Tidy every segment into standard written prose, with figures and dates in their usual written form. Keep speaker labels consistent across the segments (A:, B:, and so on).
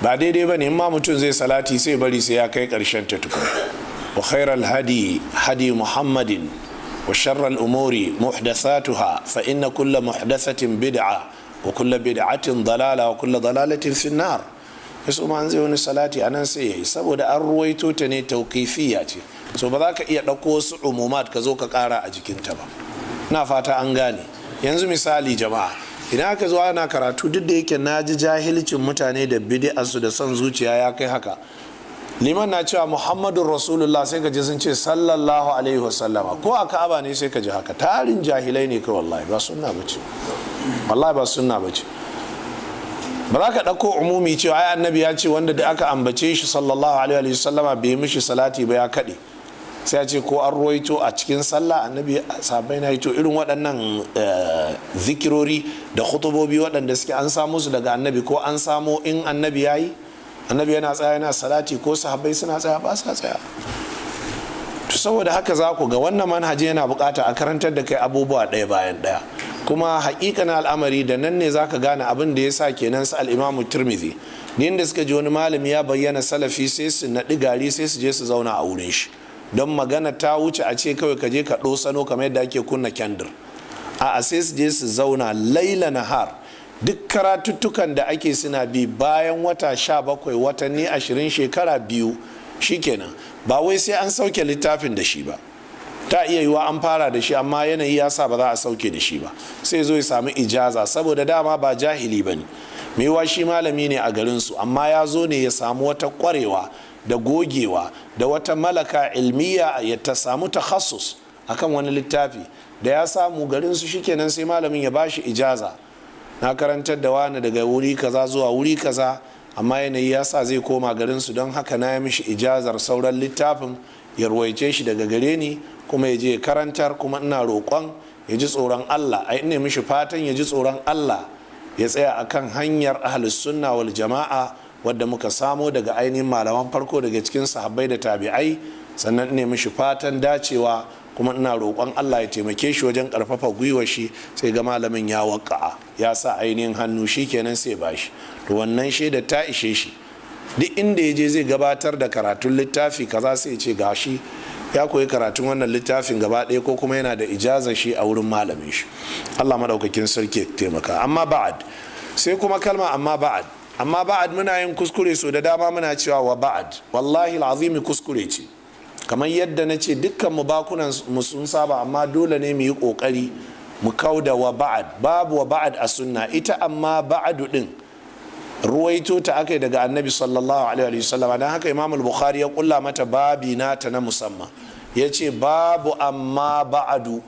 A: ba daidai ba ne in ma mutum zai salati sai bari sai ya kai karshen ta tukun. wa khairal hadi muhammadin wa sharral umuri muhdathatuha fa inna kulla muhdathatin bid'a wa kulla bid'atin dalala wa kulla dalalatin fi nar. yaso ma an zai wani salati anan sai yayi saboda an ruwaito ta ne tauqifiyya ce, so ba za ka iya ɗauko wasu umumat ka zo ka ƙara a jikinta ba. na fata an gane. yanzu misali jama'a, idan aka zo ana karatu duk da yake na ji jahilcin mutane da bid'arsu da son zuciya ya kai haka, liman na cewa muhammadun rasulullah sai ka ji sun ce sallallahu alaihi wasallama, ko a ka'aba ne sai ka ji haka. tarin jahilai ne kai, wallahi ba sunna bace, wallahi ba sunna bace. ba za ka ɗauko umumi cewa ai annabi ya ce wanda da aka ambace shi sallallahu alaihi wasallama bai mishi salati ba ya kaɗe, sai ya ce ko an ruwaito a cikin sallah annabi sahabbai na to irin waɗannan zikirori da khutubobi waɗanda suke an samu su daga annabi, ko an samo in annabi ya yi, annabi yana tsaya yana salati ko sahabbai suna tsaya ba sa tsaya. to saboda haka za ku ga wannan manhaji yana bukata a karantar da kai abubuwa ɗaya bayan ɗaya, kuma haƙiƙanin al'amari da nan ne za ka gane abin da ya sa kenan su al'imamu tirmidhi ni inda suka ji wani malami ya bayyana salafi sai su naɗi gari sai su je su zauna a wurin shi, don magana ta wuce a ce kawai ka je ka ɗosano kamar yadda ake kunna kyandir. a sai su je su zauna laila nahar, duk karatuttukan da ake suna bi bayan wata 17 watanni 20 shekara 2 shikenan, ba wai sai an sauke littafin da shi ba. ta iya yiwa an fara da shi amma yanayi ya sa ba za a sauke da shi ba, sai zo ya sami ijaza saboda dama ba jahili ba ne, mai yiwa shi malami ne a garinsu amma ya zo ne ya samu wata kwarewa da gogewa da wata malaka ilmiya ya ta samu takhassus akan wani littafi da ya samu garinsu, shikenan sai malamin ya bashi ijaza, na karantar da wani daga wuri kaza zuwa wuri kaza amma yanayi ya sa zai koma garinsu, don haka na yi mishi ijazar sauran littafin ya ruwaice shi daga gare ni kuma ya je karantar, kuma ina roƙon ya ji tsoron Allah, ai ina mishi fatan ya ji tsoron Allah ya tsaya akan hanyar ahlus sunna wal jama'a wadda muka samo daga ainihin malaman farko daga cikin sahabbai da tabi'ai, sannan ina mishi fatan dacewa kuma ina roƙon Allah ya taimake shi wajen ƙarfafa gwiwar shi, sai ga malamin ya waƙa'a ya sa ainihin hannu, shi kenan sai bashi. to wannan shaida ta ishe shi, duk inda ya je zai gabatar da karatun littafi kaza sai ce gashi ya koyi karatun wannan littafin gaba ɗaya ko kuma yana da ijazar shi a wurin malamin shi. Allah madaukakin sarki ya taimaka. amma ba'ad, sai kuma kalma amma ba'ad muna yin kuskure so da dama muna cewa wa ba'ad, wallahi al'azimi kuskure ce, kamar yadda na ce dukkan mu bakunan mu sun saba, amma dole ne mu yi kokari mu kauda wa ba'ad. babu wa ba'ad a sunna, ita amma ba'adu din ruwaito ta akai daga annabi sallallahu alaihi wasallam, dan haka imam al-bukhari ya kulla mata babi nata na musamman, ya ce babu amma ba'adu,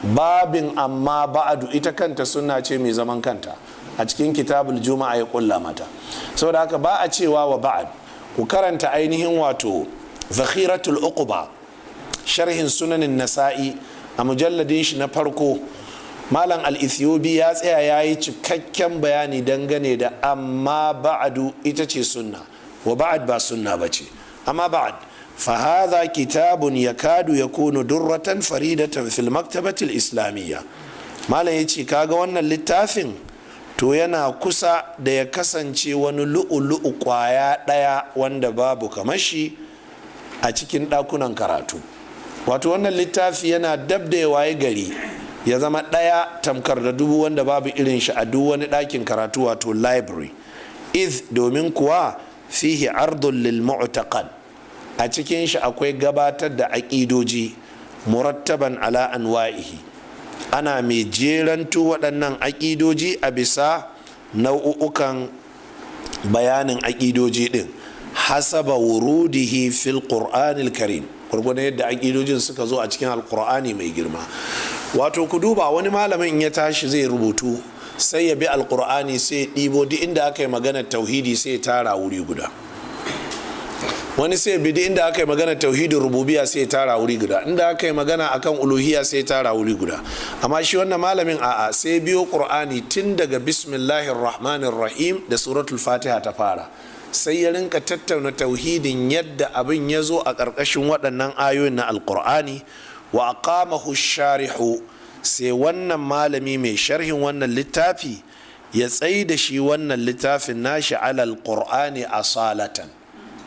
A: babin amma ba'adu ita kanta sunna ce mai zaman kanta, a cikin kitabul juma'a ya kulla mata. saboda haka ba a cewa wa ba'ad. ku karanta ainihin wato zakhiratul uqba sharhin sunanin nasa'i a mujalladin shi na farko, malam al-ethiopi ya tsaya ya yi cikakken bayani dangane da amma ba'adu ita ce sunna, wa ba'ad ba sunna ba ce. amma ba'ad fa hadha kitabun yakadu yakunu durratan faridatan fil maktabati al-islamiyya. malam ya ce kaga wannan littafin to yana kusa da ya kasance wani lu'ulu'u kwaya ɗaya wanda babu kamar shi a cikin ɗakunan karatu. wato wannan littafi yana dab da ya waye gari ya zama ɗaya tamkar da dubu wanda babu irin shi a duk wani ɗakin karatu, wato library. domin kuwa fihi ardun lil mu'taqad, a cikin shi akwai gabatar da aƙidoji murattaban ala anwa'ihi, ana mai jerantu waɗannan aƙidoji a bisa nau'ukan bayanin aƙidoji ɗin hasaba wurudihi fil qur'anil karim, gwargwadon yadda aƙidojin suka zo a cikin alƙur'ani mai girma. wato ku duba, wani malamin in ya tashi zai rubutu sai ya bi alƙur'ani sai ya ɗibo duk inda aka yi maganar tauhidi sai ya tara wuri guda, wani sai bi duk inda aka yi magana tauhidin rububiya sai ya tara wuri guda, inda aka yi magana akan uluhiyya sai ya tara wuri guda. amma shi wannan malamin a'a, sai biyo qur'ani tun daga bismillahir rahmanir rahim da suratul fatiha ta fara, sai ya rinka tattauna tauhidin yadda abin ya zo a ƙarƙashin waɗannan ayoyin na alqur'ani. wa aqamahu sharihu, sai wannan malami mai sharhin wannan littafi ya tsayi da shi wannan littafin nashi alal qur'ani asalatan,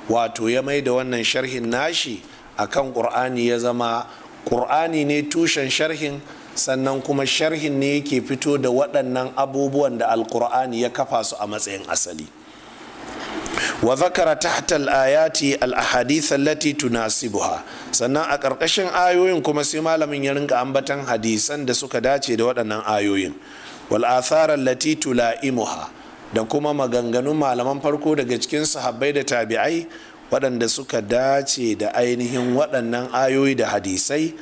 A: wato ya mai da wannan sharhin nashi akan qur'ani, ya zama qur'ani ne tushen sharhin, sannan kuma sharhin ne yake fito da waɗannan abubuwan da alqur'ani ya kafa su a matsayin asali. wa zakara tahta al-ayati al-ahadith allati tunasibuha, sannan a ƙarƙashin ayoyin kuma sai malamin ya rinka ambatan hadisan da suka dace da waɗannan ayoyin, wal athar allati tulaimuha, da kuma maganganun malaman farko daga cikin sahabbai da tabi'ai waɗanda suka dace da ainihin waɗannan ayoyi da hadisai,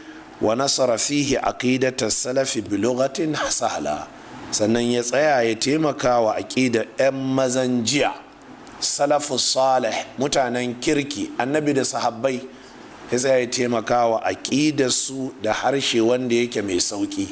A: wa nasara fihi aqidata salafi bi lughatin sahla, sannan ya tsaya ya taimaka wa aqida 'yan mazan jiya salafu salih, mutanen kirki, annabi da sahabbai, ya tsaya ya taimaka wa aqidarsu da harshe wanda yake mai sauki.